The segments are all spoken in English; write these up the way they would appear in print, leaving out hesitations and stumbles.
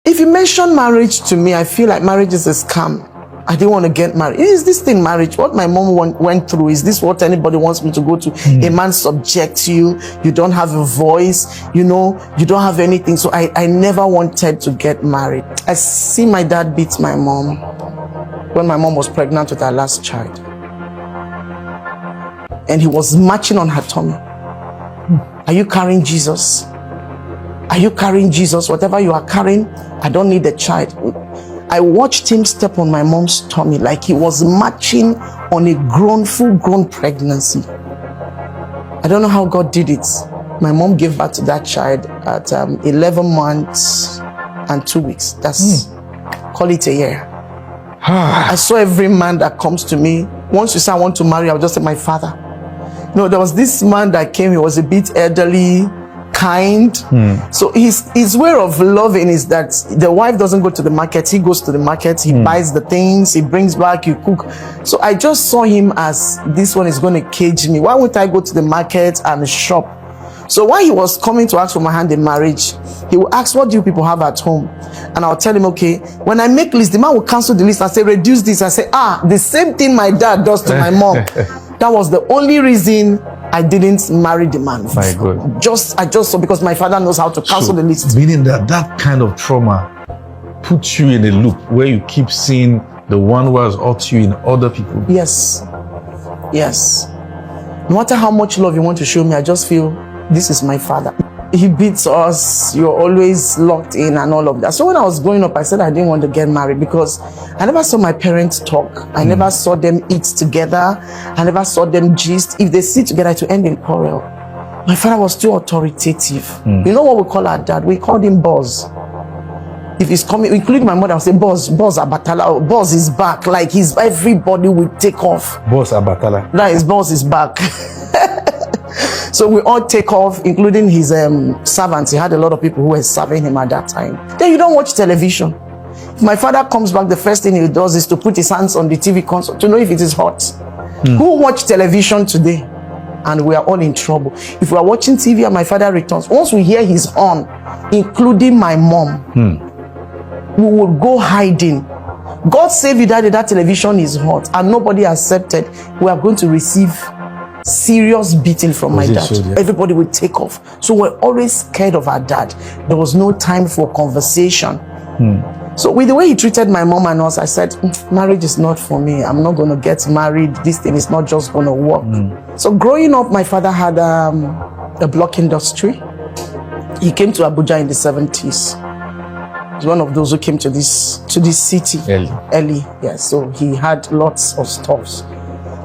If you mention marriage to me, I feel like marriage is a scam. I didn't want to get married. Is this thing marriage? What my mom went through, is this what anybody wants me to go to? A man subjects you, you don't have a voice, you know, you don't have anything. So I never wanted to get married. I see my dad beat my mom when my mom was pregnant with her last child. And he was marching on her tummy. Are you carrying Jesus? Are you carrying Jesus? Whatever you are carrying, I don't need a child. I watched him step on my mom's tummy like he was marching on a full-grown pregnancy. I don't know how God did it. My mom gave birth to that child at 11 months and 2 weeks. That's, call it a year. I saw every man that comes to me. Once you say I want to marry, I'll just say my father. No, there was this man that came. He was a bit elderly, kind. So his way of loving is that the wife doesn't go to the market. He goes to the market. He buys the things. He brings back. You cook. So I just saw him as this one is going to cage me. Why won't I go to the market and shop? So while he was coming to ask for my hand in marriage, he will ask, what do you people have at home? And I'll tell him, okay. When I make list, the man will cancel the list and say, reduce this. I say, the same thing my dad does to my mom. That was the only reason I didn't marry the man. My God. I just saw, because my father knows how to cancel the list. Meaning that kind of trauma puts you in a loop where you keep seeing the one who has hurt you in other people. Yes. Yes. No matter how much love you want to show me, I just feel this is my father. He beats us, you're always locked in and all of that. So when I was growing up, I said I didn't want to get married because I never saw my parents talk. I never saw them eat together. I never saw them gist. If they sit together, to end in quarrel. My father was too authoritative. You know what we call our dad? We called him boss. If he's coming, including my mother, I'll say, boss Abatala, boss is back. Like everybody will take off. Boss Abatala. That is, boss is back. So we all take off, including his servants. He had a lot of people who were serving him at that time. Then you don't watch television. If my father comes back, the first thing he does is to put his hands on the TV console to know if it is hot. Who watch television today? And we are all in trouble. If we are watching TV and my father returns, once we hear his horn, including my mom, we will go hiding. God save you, daddy, that television is hot and nobody accepted. We are going to receive serious beating from my dad. So, yeah. Everybody would take off. So we're always scared of our dad. There was no time for conversation. So with the way he treated my mom and us, I said, marriage is not for me. I'm not going to get married. This thing is not just going to work. So growing up, my father had a block industry. He came to Abuja in the 70s. He's one of those who came to this city early. Yeah, so he had lots of stuffs.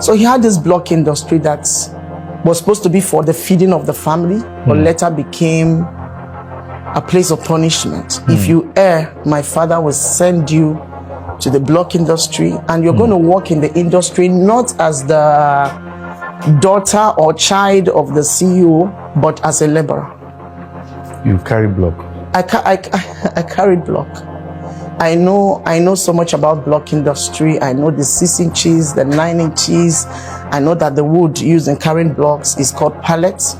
So he had this block industry that was supposed to be for the feeding of the family, but later became a place of punishment. If you err, my father will send you to the block industry and you're going to work in the industry not as the daughter or child of the CEO, but as a laborer. You carry block? I carried block. I know so much about block industry. I know the 6 inches, the 9 inches. I know that the wood used in carrying blocks is called pallets.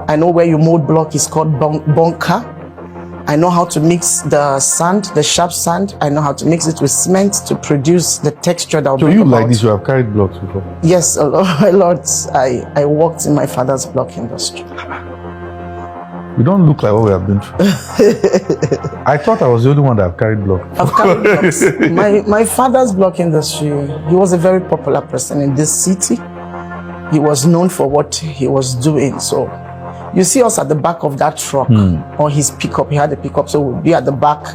I know where you mold block is called bunker. I know how to mix the sand, the sharp sand. I know how to mix it with cement to produce the texture that will So you like this, you have carried blocks before? Yes, a lot. I worked in my father's block industry. You don't look like what we have been through. I thought I was the only one that have carried block. I've carried blocks. My father's block industry, he was a very popular person in this city. He was known for what he was doing. So you see us at the back of that truck or his pickup. He had a pickup, so we'll be at the back.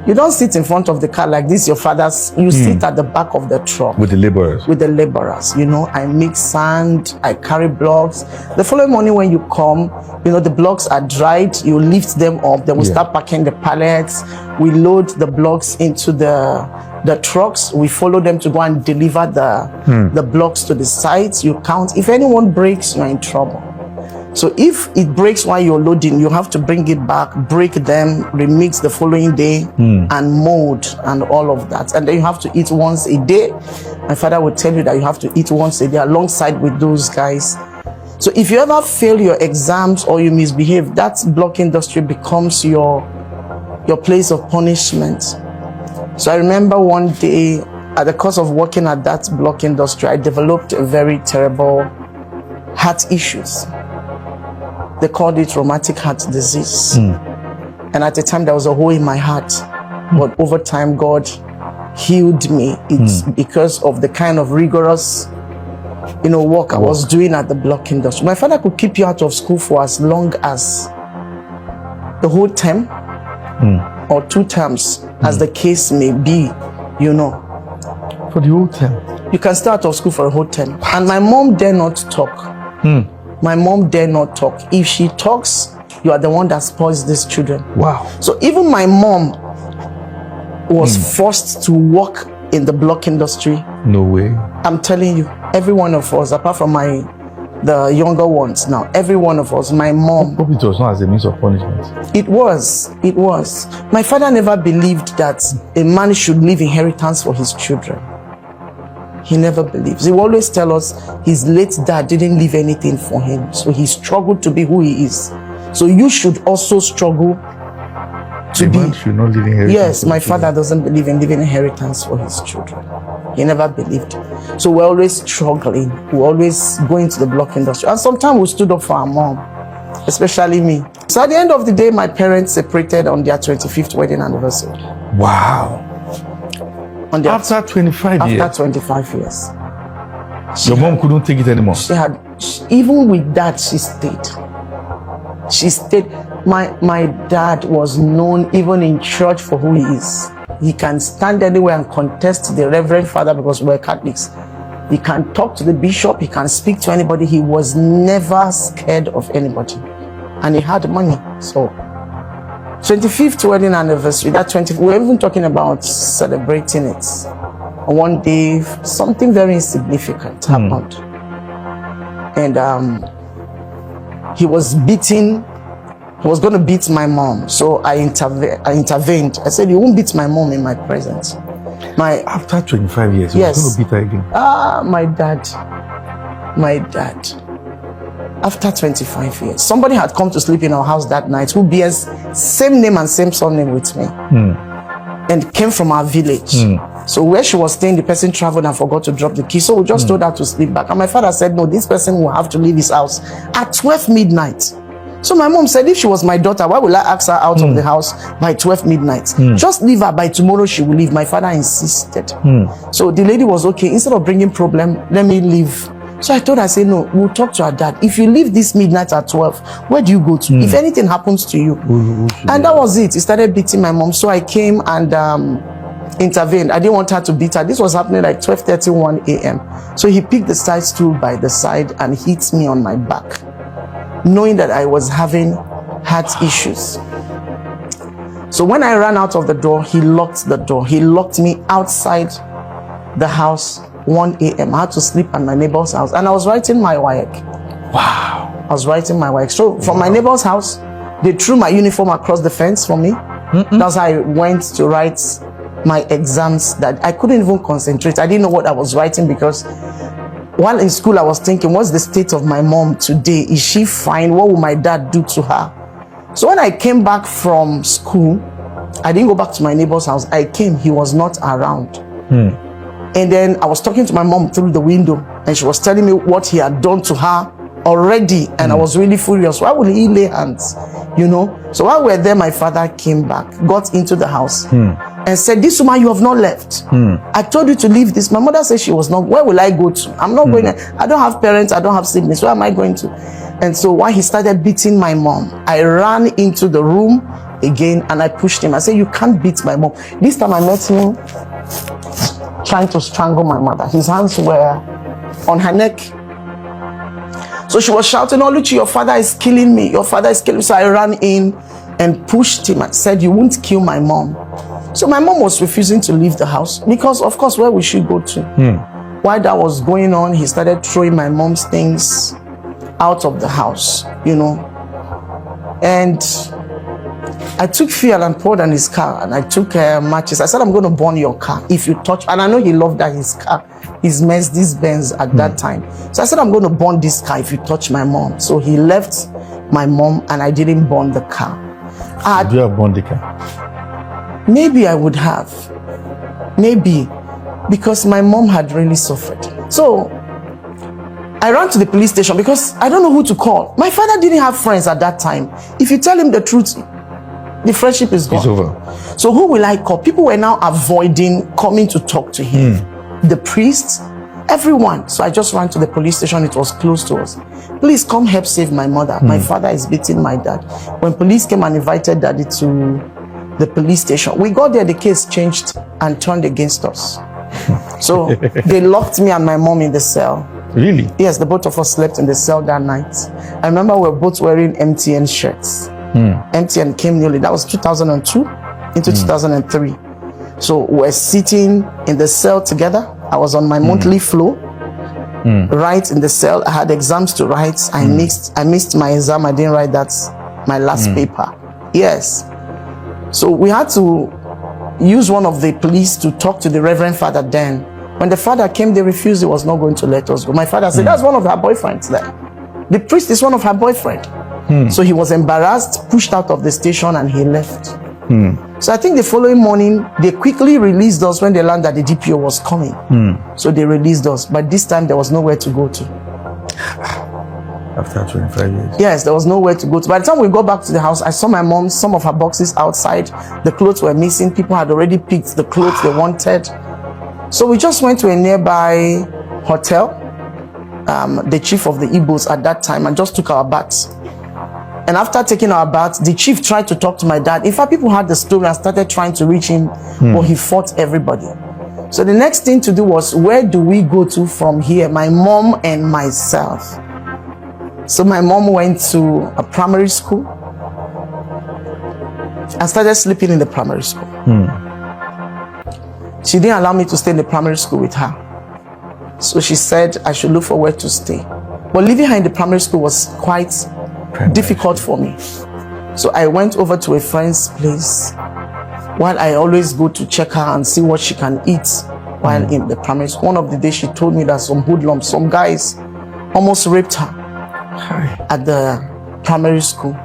You don't sit in front of the car like this, your father's. You sit at the back of the truck. With the laborers. With the laborers. You know, I mix sand, I carry blocks. The following morning when you come, you know, the blocks are dried. You lift them up. Then we start packing the pallets. We load the blocks into the trucks. We follow them to go and deliver the blocks to the sites. You count. If anyone breaks, you're in trouble. So if it breaks while you're loading, you have to bring it back, break them, remix the following day, and mold and all of that. And then you have to eat once a day. My father would tell you that you have to eat once a day alongside with those guys. So if you ever fail your exams or you misbehave, that block industry becomes your your place of punishment. So I remember one day, at the course of working at that block industry, I developed a very terrible heart issues. They called it rheumatic heart disease. And at the time, there was a hole in my heart. But over time, God healed me. It's because of the kind of rigorous, work I was doing at the block industry. My father could keep you out of school for as long as the whole term or 2 terms, as the case may be, For the whole term. You can stay out of school for a whole term. And my mom dare not talk. My mom dare not talk. If she talks, you are the one that spoils these children. Wow. So even my mom was forced to work in the block industry. No way. I'm telling you, every one of us, apart from the younger ones now, every one of us, my mom. Hope it was not as a means of punishment. It was. My father never believed that a man should leave inheritance for his children. He never believes. He will always tell us his late dad didn't leave anything for him. So he struggled to be who he is. So you should also struggle to be. Man should not leave inheritance. Yes, my father doesn't believe in leaving inheritance for his children. He never believed. So we're always struggling. We're always going to the block industry. And sometimes we stood up for our mom, especially me. So at the end of the day, my parents separated on their 25th wedding anniversary. Wow. After 25 years? After 25 years. Your mom couldn't take it anymore? Even with that, she stayed. She stayed. My dad was known even in church for who he is. He can stand anywhere and contest the Reverend Father because we're Catholics. He can talk to the bishop. He can speak to anybody. He was never scared of anybody. And he had money. So 25th wedding anniversary, we're even talking about celebrating it. One day, something very insignificant happened. And he was going to beat my mom. So I intervened. I said, you won't beat my mom in my presence. After 25 years, yes. You were going to beat her again? My dad. After 25 years, somebody had come to sleep in our house that night who bears same name and same surname with me, and came from our village. So where she was staying, the person traveled and forgot to drop the key. So we just told her to sleep back. And my father said, no, this person will have to leave his house at 12 midnight. So my mom said, if she was my daughter, why will I ask her out of the house by 12 midnight? Just leave her, by tomorrow she will leave. My father insisted. So the lady was okay. Instead of bringing problem, let me leave. So I told her, I said, no, we'll talk to her dad. If you leave this midnight at 12, where do you go to? If anything happens to you. And that was it. He started beating my mom. So I came and intervened. I didn't want her to beat her. This was happening like 12:31 a.m. So he picked the side stool by the side and hit me on my back, knowing that I was having heart issues. So when I ran out of the door, he locked the door. He locked me outside the house. 1 a.m. I had to sleep at my neighbor's house, and I was writing my WAEC. Wow. I was writing my WAEC. So from my neighbor's house, they threw my uniform across the fence for me. That's how I went to write my exams that I couldn't even concentrate. I didn't know what I was writing because while in school I was thinking, what's the state of my mom today? Is she fine? What will my dad do to her? So when I came back from school, I didn't go back to my neighbor's house. I came, he was not around. And then I was talking to my mom through the window, and she was telling me what he had done to her already. And I was really furious. Why would he lay hands? So while we were there, my father came back, got into the house and said, this woman, you have not left. I told you to leave this. My mother said she was not. Where will I go to? I'm not going. I don't have parents. I don't have siblings. Where am I going to? And so while he started beating my mom, I ran into the room again and I pushed him. I said, you can't beat my mom. This time I met him trying to strangle my mother. His hands were on her neck. So she was shouting, oh, Luchi, your father is killing me. Your father is killing me. So I ran in and pushed him and said, you won't kill my mom. So my mom was refusing to leave the house because, of course, where would she go to? While that was going on, he started throwing my mom's things out of the house, And I took fuel and poured on his car, and I took matches. I said, I'm going to burn your car if you touch. And I know he loved that his car, his Mercedes-Benz at that time. So I said, I'm going to burn this car if you touch my mom. So he left my mom, and I didn't burn the car. Did you have burned the car? Maybe I would have. Maybe. Because my mom had really suffered. So I ran to the police station because I don't know who to call. My father didn't have friends at that time. If you tell him the truth, the friendship is gone. It's over. So who will I call? People were now avoiding coming to talk to him. The priests, everyone. So I just ran to the police station. It was close to us. Please come help save my mother. My father is beating my dad. When police came and invited daddy to the police station, we got there, the case changed and turned against us. So they locked me and my mom in the cell. Really? Yes, the both of us slept in the cell that night. I remember we were both wearing MTN shirts. MTN came newly. That was 2002 into 2003. So we're sitting in the cell together. I was on my monthly flow, right in the cell. I had exams to write. I missed my exam. I didn't write that, my last paper. Yes. So we had to use one of the police to talk to the Reverend Father then. When the father came, they refused. He was not going to let us go. My father said, that's one of her boyfriends there. The priest is one of her boyfriend. So he was embarrassed, pushed out of the station, and he left. So I think the following morning, they quickly released us when they learned that the DPO was coming. So they released us. But this time, there was nowhere to go to. After 25 years? Yes, there was nowhere to go to. By the time we got back to the house, I saw my mom, some of her boxes outside. The clothes were missing. People had already picked the clothes they wanted. So we just went to a nearby hotel, the chief of the Igbos at that time, and just took our baths. And after taking our baths, the chief tried to talk to my dad. In fact, people had the story and started trying to reach him, but he fought everybody. So the next thing to do was, where do we go to from here? My mom and myself. So my mom went to a primary school and started sleeping in the primary school. She didn't allow me to stay in the primary school with her. So she said I should look for where to stay. But leaving her in the primary school was quite difficult for me. So I went over to a friend's place while I always go to check her and see what she can eat while in the primary school. One of the days she told me that some hoodlums, some guys almost raped her at the primary school.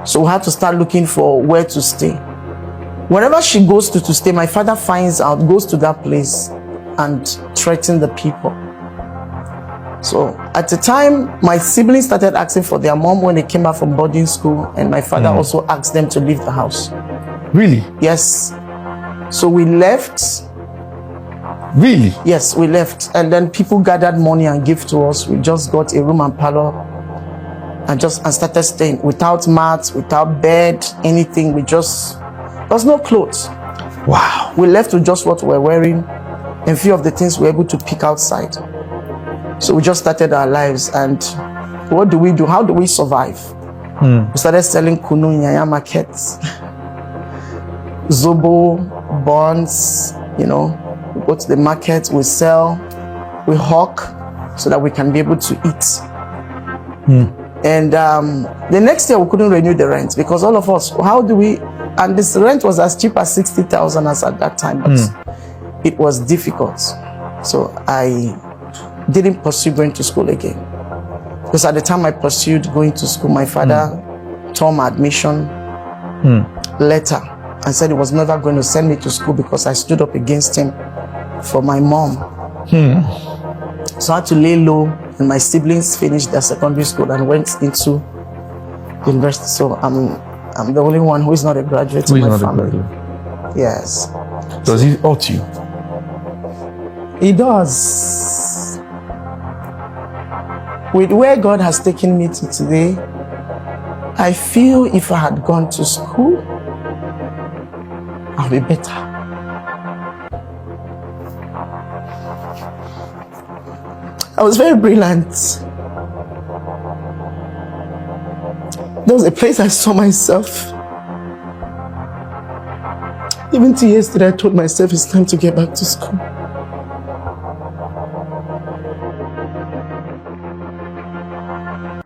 So we had to start looking for where to stay. Wherever she goes to stay, my father finds out, goes to that place and threatens the people. So at the time, my siblings started asking for their mom when they came back from boarding school, and my father also asked them to leave the house. Really? Yes. So we left. Really? Yes, we left. And then people gathered money and gave to us. We just got a room and parlor and started staying without mats, without bed, anything. There was no clothes. Wow. We left with just what we were wearing and a few of the things we were able to pick outside. So we just started our lives. And what do we do? How do we survive? We started selling kunu in Yaya markets, zobo, bonds, we go to the market, we sell, we hawk so that we can be able to eat. And the next year we couldn't renew the rent because all of us, and this rent was as cheap as 60,000 as at that time, but it was difficult. So I didn't pursue going to school again. Because at the time I pursued going to school, my father tore my admission letter and said he was never going to send me to school because I stood up against him for my mom. So I had to lay low, and my siblings finished their secondary school and went into university. So I'm the only one who is not a graduate in my family. Yes. Does he hurt you? He does. With where God has taken me to today, I feel if I had gone to school, I'll be better. I was very brilliant. There was a place I saw myself. Even to yesterday, I told myself it's time to get back to school.